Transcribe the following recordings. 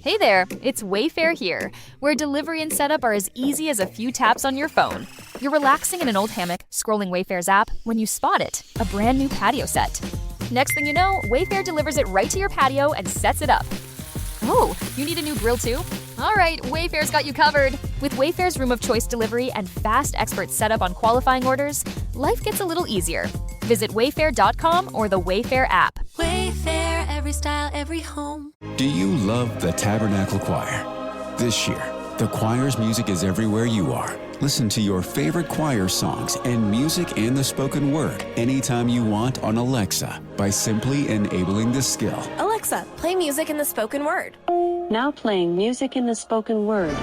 Hey there, it's Wayfair here, where delivery and setup are as easy as a few taps on your phone. You're relaxing in an old hammock, scrolling Wayfair's app, when you spot it, a brand new patio set. Next thing you know, Wayfair delivers it right to your patio and sets it up. Oh, you need a new grill too? All right, Wayfair's got you covered. With Wayfair's Room of Choice delivery and fast expert setup on qualifying orders, life gets a little easier. Visit wayfair.com or the Wayfair app. Wayfair, every style, every home. Do you love the Tabernacle Choir? This year, the choir's music is everywhere you are. Listen to your favorite choir songs and music and the spoken word anytime you want on Alexa by simply enabling the skill. Alexa, play music in the spoken word. Now playing music in the spoken word.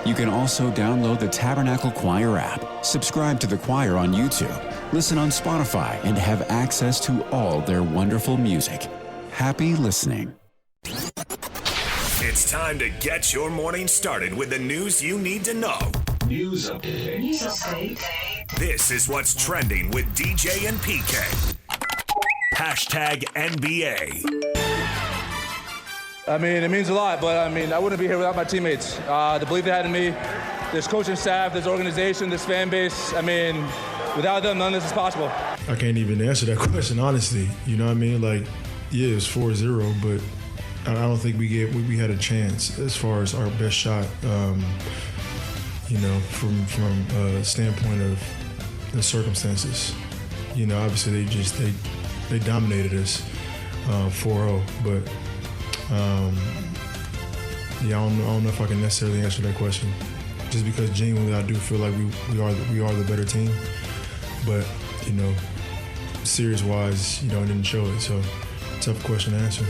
You can also download the Tabernacle Choir app, subscribe to the choir on YouTube, listen on Spotify, and have access to all their wonderful music. Happy listening. It's time to get your morning started with the news you need to know. News update. This is what's trending with DJ and PK. Hashtag NBA. I mean, it means a lot, but I wouldn't be here without my teammates. The belief they had in me, this coaching staff, this organization, this fan base. Without them, none of this is possible. I can't even answer that question, honestly. You know what I mean? Like, yeah, it's 4-0, but I don't think we had a chance as far as our best shot, from a standpoint of the circumstances. You know, obviously they dominated us 4-0, but I don't know if I can necessarily answer that question. Just because genuinely I do feel like we are the better team, but series-wise, it didn't show it. So tough question to answer.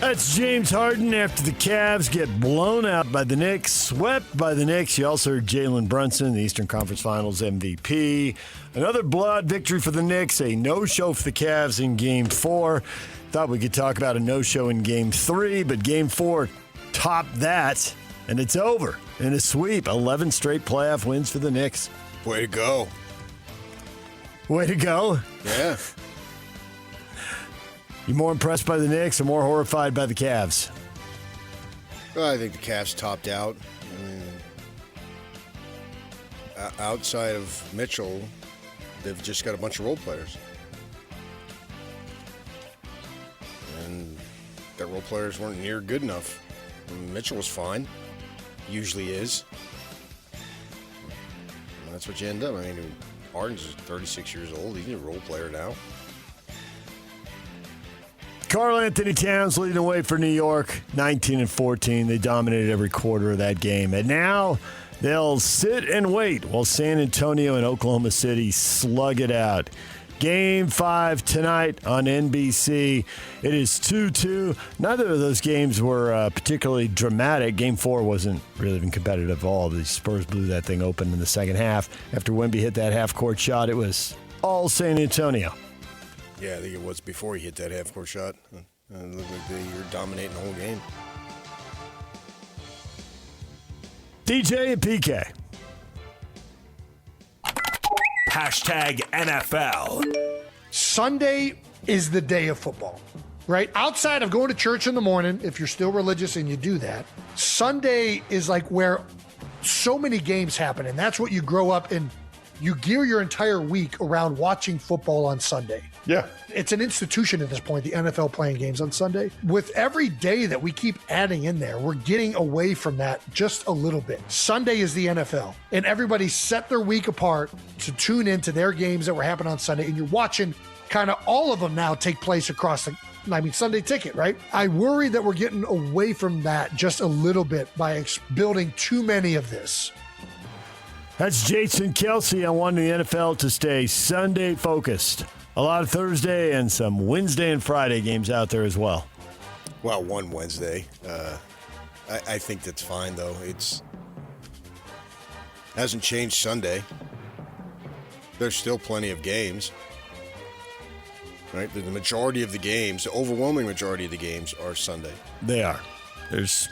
That's James Harden after the Cavs get blown out by the Knicks, swept by the Knicks. You also heard Jalen Brunson, the Eastern Conference Finals MVP. Another blowout victory for the Knicks, a no-show for the Cavs in Game 4. Thought we could talk about a no-show in Game 3, but Game 4 topped that, and it's over in a sweep. 11 straight playoff wins for the Knicks. Way to go. Way to go? Yeah. You more impressed by the Knicks or more horrified by the Cavs? Well, I think the Cavs topped out. Outside of Mitchell, they've just got a bunch of role players. And their role players weren't near good enough. Mitchell was fine. Usually is. And that's what you end up. Harden's 36 years old. He's a role player now. Karl Anthony Towns leading the way for New York, 19-14. They dominated every quarter of that game. And now they'll sit and wait while San Antonio and Oklahoma City slug it out. Game 5 tonight on NBC. It is 2-2. Neither of those games were particularly dramatic. Game 4 wasn't really even competitive at all. The Spurs blew that thing open in the second half. After Wemby hit that half-court shot, it was all San Antonio. Yeah, I think it was before he hit that half-court shot. And it looked like they were dominating the whole game. DJ and PK. Hashtag NFL. Sunday is the day of football, right? Outside of going to church in the morning, if you're still religious and you do that, Sunday is like where so many games happen. And that's what you grow up in. You gear your entire week around watching football on Sunday. Yeah. It's an institution at this point, the NFL playing games on Sunday. With every day that we keep adding in there, we're getting away from that just a little bit. Sunday is the NFL, and everybody set their week apart to tune into their games that were happening on Sunday, and you're watching kind of all of them now take place across Sunday Ticket, right? I worry that we're getting away from that just a little bit by building too many of this. That's Jason Kelce on wanting the NFL to stay Sunday-focused. A lot of Thursday and some Wednesday and Friday games out there as well. Well, one Wednesday. I think that's fine, though. It hasn't changed Sunday. There's still plenty of games. Right? The majority of the games, the overwhelming majority of the games are Sunday. They are. There's,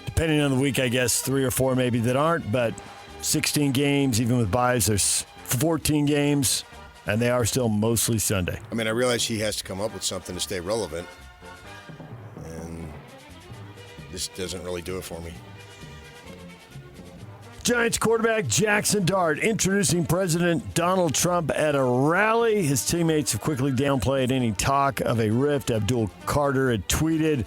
depending on the week, I guess, 3 or 4 maybe that aren't, but 16 games, even with byes, there's 14 games. And they are still mostly Sunday. I realize he has to come up with something to stay relevant. this doesn't really do it for me. Giants quarterback Jackson Dart introducing President Donald Trump at a rally. His teammates have quickly downplayed any talk of a rift. Abdul Carter had tweeted,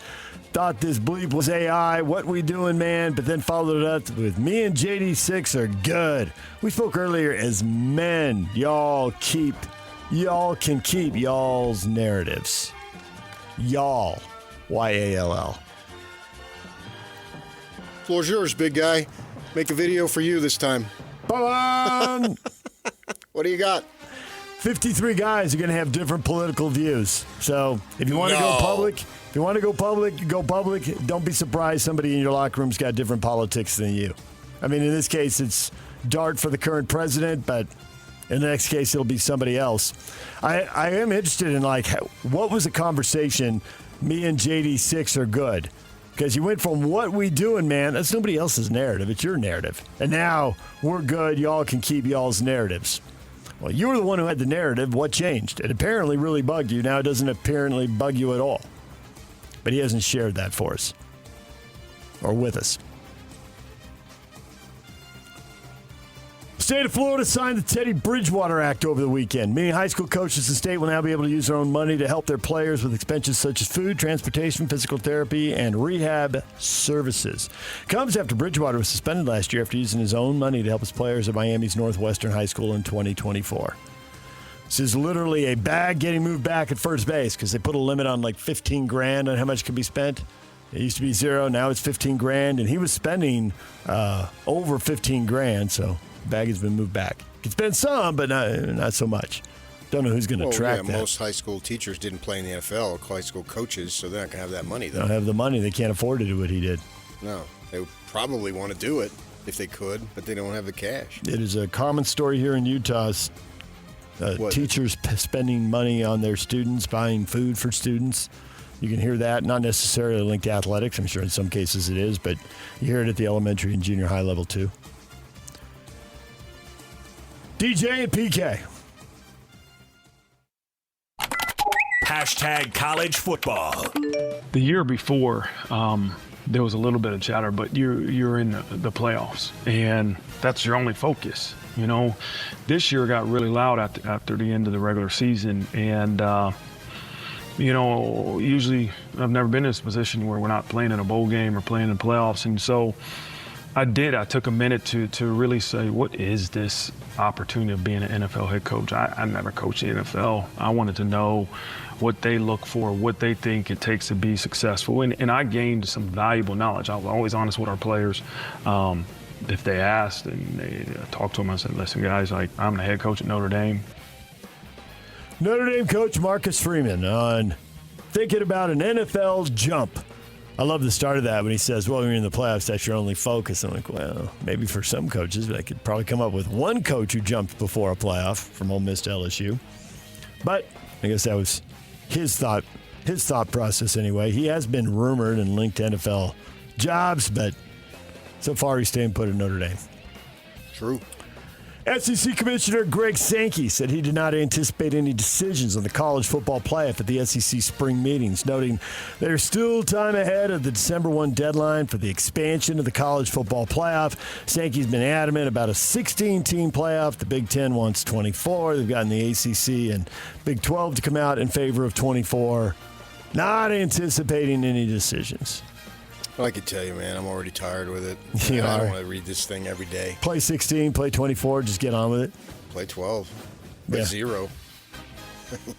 "Thought this bleep was AI. What we doing, man?" But then followed it up with, "Me and JD6 are good. We spoke earlier as men. Y'all can keep y'all's narratives." Y'all. Y-A-L-L. Floor's yours, big guy. Make a video for you this time. Ba-bam! What do you got? 53 guys are going to have different political views. So if you want to go public, go public. Don't be surprised somebody in your locker room's got different politics than you. I mean, in this case, it's Dart for the current president, but in the next case, it'll be somebody else. I am interested in, what was the conversation, me and JD6 are good? Because you went from what we doing, man, that's nobody else's narrative. It's your narrative. And now we're good. Y'all can keep y'all's narratives. Well, you were the one who had the narrative. What changed? It apparently really bugged you. Now it doesn't apparently bug you at all. But he hasn't shared that for us or with us. State of Florida signed the Teddy Bridgewater Act over the weekend, meaning high school coaches in the state will now be able to use their own money to help their players with expenses such as food, transportation, physical therapy, and rehab services. Comes after Bridgewater was suspended last year after using his own money to help his players at Miami's Northwestern High School in 2024. This is literally a bag getting moved back at first base because they put a limit on $15,000 on how much can be spent. It used to be $0, now it's $15,000, and he was spending over $15,000, so bag has been moved back. Can spend some, but not so much. Don't know who's going to track that. Most high school teachers didn't play in the NFL, high school coaches, so they're not going to have that money, though. They don't have the money. They can't afford to do what he did. No. They would probably want to do it if they could, but they don't have the cash. It is a common story here in Utah. Teachers spending money on their students, buying food for students. You can hear that, not necessarily linked to athletics. I'm sure in some cases it is, but you hear it at the elementary and junior high level, too. DJ and PK. Hashtag college football. The year before, there was a little bit of chatter, but you're in the playoffs, and that's your only focus. You know, this year got really loud after the end of the regular season, and you know, usually I've never been in this position where we're not playing in a bowl game or playing in playoffs, and so I took a minute to really say, what is this opportunity of being an NFL head coach? I never coached the NFL. I wanted to know what they look for, what they think it takes to be successful. And I gained some valuable knowledge. I was always honest with our players. If they asked and they talked to them, I said, listen, guys, I'm the head coach at Notre Dame. Notre Dame coach Marcus Freeman on thinking about an NFL jump. I love the start of that when he says, well, when you're in the playoffs, that's your only focus. I'm like, well, maybe for some coaches, but I could probably come up with one coach who jumped before a playoff from Ole Miss to LSU. But I guess that was his thought process anyway. He has been rumored and linked to NFL jobs, but so far he's staying put at Notre Dame. True. SEC Commissioner Greg Sankey said he did not anticipate any decisions on the college football playoff at the SEC spring meetings, noting there's still time ahead of the December 1 deadline for the expansion of the college football playoff. Sankey's been adamant about a 16-team playoff. The Big Ten wants 24. They've gotten the ACC and Big 12 to come out in favor of 24. Not anticipating any decisions. I could tell you, man, I'm already tired with it. I don't want to read this thing every day. Play 16, play 24, just get on with it. Play 12, play 0. Doesn't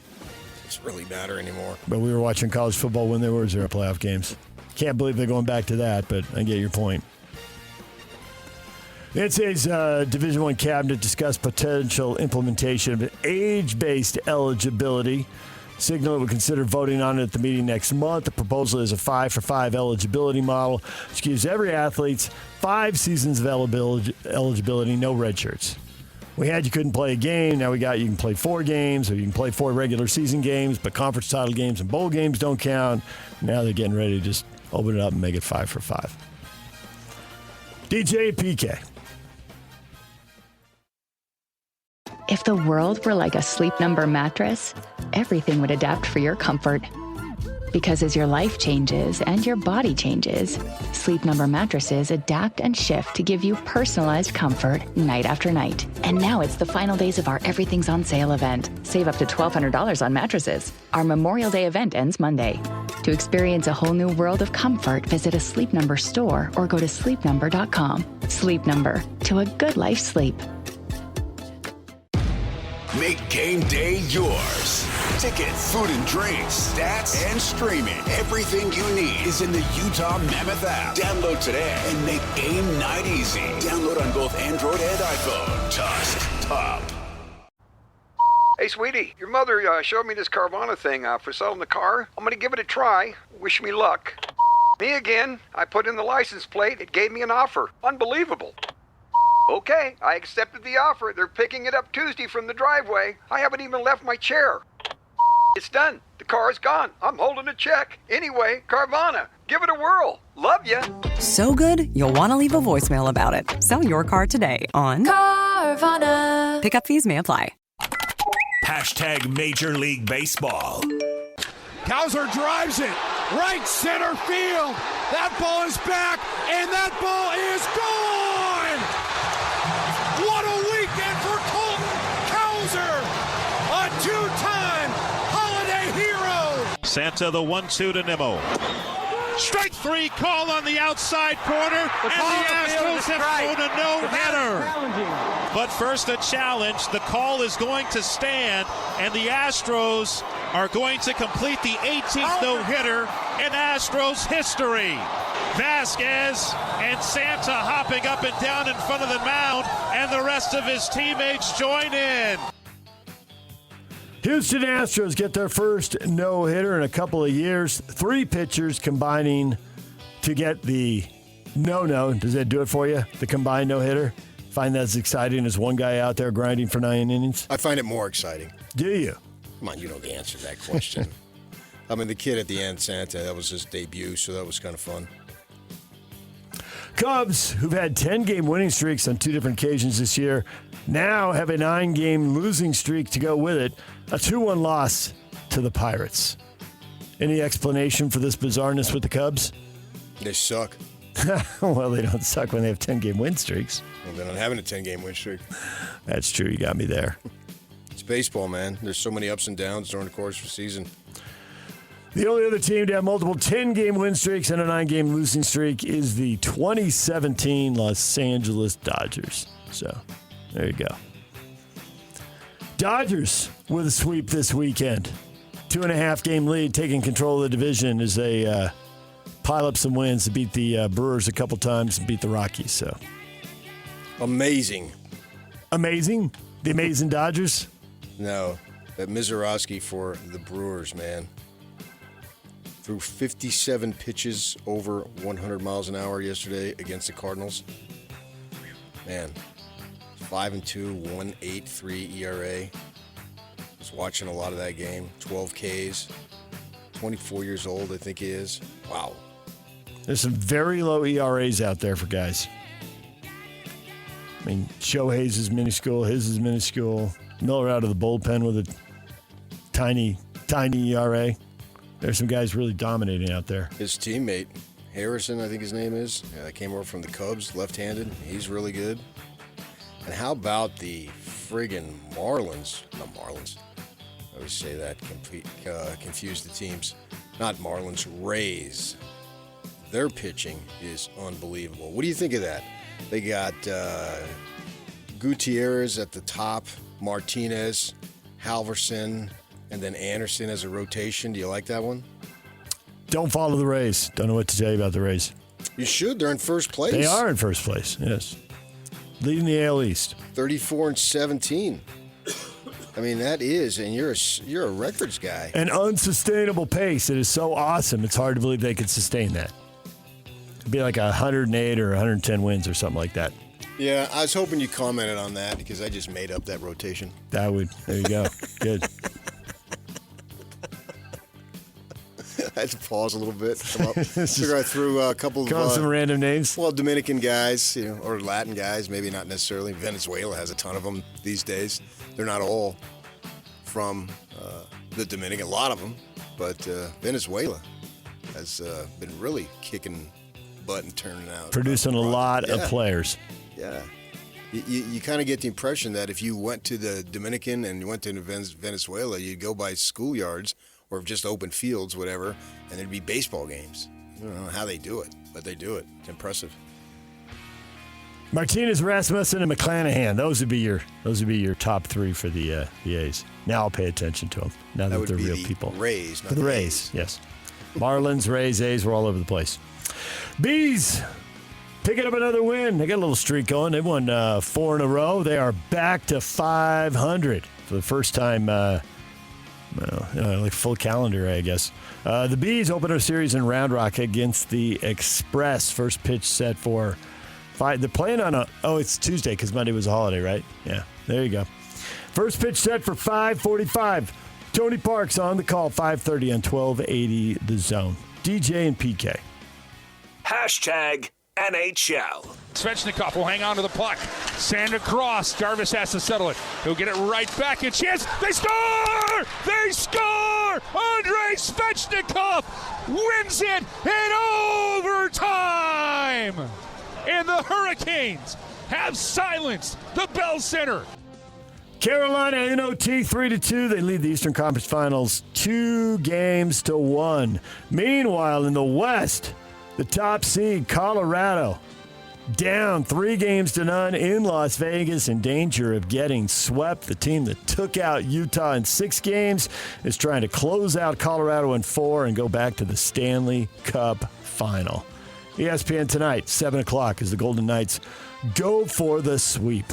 really matter anymore. But we were watching college football when there were 0 playoff games. Can't believe they're going back to that, but I get your point. The NCAA's Division I cabinet discussed potential implementation of age-based eligibility. Signal would consider voting on it at the meeting next month. The proposal is a 5-for-5 eligibility model, which gives every athlete 5 seasons of eligibility, no red shirts. We had you couldn't play a game. Now we got you can play 4 games, or you can play 4 regular season games, but conference title games and bowl games don't count. Now they're getting ready to just open it up and make it 5-for-5. DJ PK. If the world were like a Sleep Number mattress, everything would adapt for your comfort. Because as your life changes and your body changes, Sleep Number mattresses adapt and shift to give you personalized comfort night after night. And now it's the final days of our Everything's on Sale event. Save up to $1,200 on mattresses. Our Memorial Day event ends Monday. To experience a whole new world of comfort, visit a Sleep Number store or go to sleepnumber.com. Sleep Number, to a good life sleep. Make game day yours. Tickets, food and drinks, stats, and streaming. Everything you need is in the Utah Mammoth app. Download today and make game night easy. Download on both Android and iPhone. Just top. Hey, sweetie, your mother showed me this Carvana thing for selling the car. I'm going to give it a try. Wish me luck. Me again. I put in the license plate. It gave me an offer. Unbelievable. Okay, I accepted the offer. They're picking it up Tuesday from the driveway. I haven't even left my chair. It's done. The car's gone. I'm holding a check. Anyway, Carvana, give it a whirl. Love ya. So good, you'll want to leave a voicemail about it. Sell your car today on Carvana. Pickup fees may apply. Hashtag Major League Baseball. Cowser drives it. Right center field. That ball is back, and that ball is gone. What a weekend for Colton Cowser. A two-time holiday hero. Santa the 1-2 to Nimmo. Strike three call on the outside corner, and the Astros have thrown a no-hitter. But first a challenge. The call is going to stand, and the Astros are going to complete the 18th no-hitter in Astros history. Vasquez and Santa hopping up and down in front of the mound, and the rest of his teammates join in. Houston Astros get their first no-hitter in a couple of years. 3 pitchers combining to get the no-no. Does that do it for you, the combined no-hitter? Find that as exciting as one guy out there grinding for 9 innings? I find it more exciting. Do you? Come on, you know the answer to that question. I mean, the kid at the end, Santa, that was his debut, so that was kind of fun. Cubs, who've had 10-game winning streaks on 2 different occasions this year, now have a 9-game losing streak to go with it. A 2-1 loss to the Pirates. Any explanation for this bizarreness with the Cubs? They suck. Well, they don't suck when they have 10-game win streaks. Well, they're not having a 10-game win streak. That's true. You got me there. It's baseball, man. There's so many ups and downs during the course of the season. The only other team to have multiple 10-game win streaks and a 9-game losing streak is the 2017 Los Angeles Dodgers. So, there you go. Dodgers with a sweep this weekend. 2.5-game lead, taking control of the division as they pile up some wins to beat the Brewers a couple times and beat the Rockies. So, amazing. Amazing? The amazing Dodgers? No, that Mizorowski for the Brewers, man. Threw 57 pitches over 100 miles an hour yesterday against the Cardinals. Man, 5-2, 1.83 ERA. Was watching a lot of that game. 12 Ks. 24 years old, I think he is. Wow. There's some very low ERAs out there for guys. I mean, Shohei's is minuscule. His is minuscule. Miller out of the bullpen with a tiny ERA. There's some guys really dominating out there. His teammate, Harrison, I think his name is, came over from the Cubs, left-handed. He's really good. And how about the friggin' Marlins? Not Marlins. I always say that, confuse the teams. Not Marlins, Rays. Their pitching is unbelievable. What do you think of that? They got Gutierrez at the top, Martinez, Halverson, and then Anderson as a rotation. Do you like that one? Don't follow the Rays. Don't know what to tell you about the Rays. You should. They're in first place. They are in first place, yes. Leading the AL East. 34-17. I mean, that is, and you're a records guy. An unsustainable pace. It is so awesome. It's hard to believe they could sustain that. It'd be like 108 or 110 wins or something like that. Yeah, I was hoping you commented on that because I just made up that rotation. There you go. Good. I had to pause a little bit. Figure I threw a couple of some random names. Well, Dominican guys, or Latin guys, maybe not necessarily. Venezuela has a ton of them these days. They're not all from the Dominican. A lot of them, but Venezuela has been really kicking butt and turning out. Producing a lot of players. Yeah. You kind of get the impression that if you went to the Dominican and you went to Venezuela, you'd go by schoolyards or just open fields, whatever, and there'd be baseball games. I don't know how they do it, but they do it. It's impressive. Martinez, Rasmussen, and McClanahan. Those would be your top three for the A's. Now I'll pay attention to them. Now that they're real people. Rays, not the Rays. Yes. Marlins, Rays, A's. We're all over the place. Bees picking up another win. They got a little streak going. They won 4 in a row. They are back to 500 for the first time. Like full calendar, I guess. The Bees open a series in Round Rock against the Express. First pitch set for 5. They're playing on it's Tuesday because Monday was a holiday, right? Yeah, there you go. First pitch set for 5:45. Tony Parks on the call, 5:30 on 1280 The Zone. DJ and PK. #NHL. Svechnikov will hang on to the puck. Sand across. Jarvis has to settle it. He'll get it right back. A chance. They score! They score! Andrei Svechnikov wins it in overtime! And the Hurricanes have silenced the Bell Center. Carolina in OT 3-2. They lead the Eastern Conference Finals 2-1. Meanwhile, in the West, the top seed, Colorado, down 3-0 in Las Vegas, in danger of getting swept. The team that took out Utah in 6 games is trying to close out Colorado in 4 and go back to the Stanley Cup Final. ESPN tonight, 7 o'clock, as the Golden Knights go for the sweep.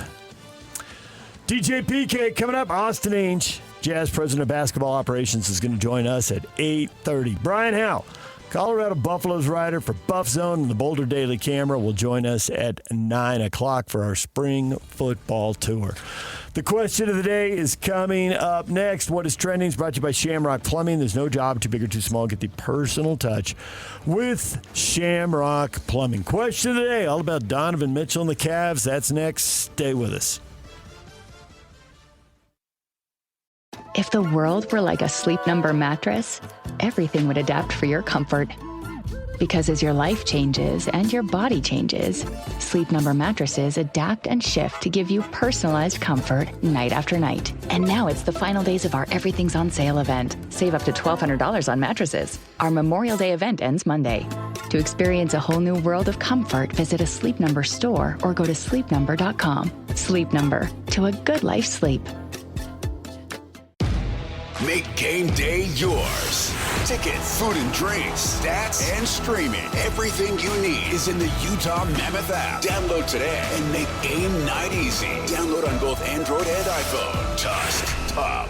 DJ PK coming up. Austin Ainge, Jazz President of Basketball Operations, is going to join us at 8:30. Brian Howe, Colorado Buffaloes writer for Buff Zone and the Boulder Daily Camera, will join us at 9 o'clock for our spring football tour. The question of the day is coming up next. What is trending is brought to you by Shamrock Plumbing. There's no job too big or too small. Get the personal touch with Shamrock Plumbing. Question of the day, all about Donovan Mitchell and the Cavs. That's next. Stay with us. If the world were like a Sleep Number mattress, everything would adapt for your comfort. Because as your life changes and your body changes, Sleep Number mattresses adapt and shift to give you personalized comfort night after night. And now it's the final days of our Everything's on Sale event. Save up to $1,200 on mattresses. Our Memorial Day event ends Monday. To experience a whole new world of comfort, visit a Sleep Number store or go to sleepnumber.com. Sleep Number, to a good life sleep. Make game day yours. Tickets, food and drinks, stats, and streaming. Everything you need is in the Utah Mammoth app. Download today and make game night easy. Download on both Android and iPhone. Tusk Top.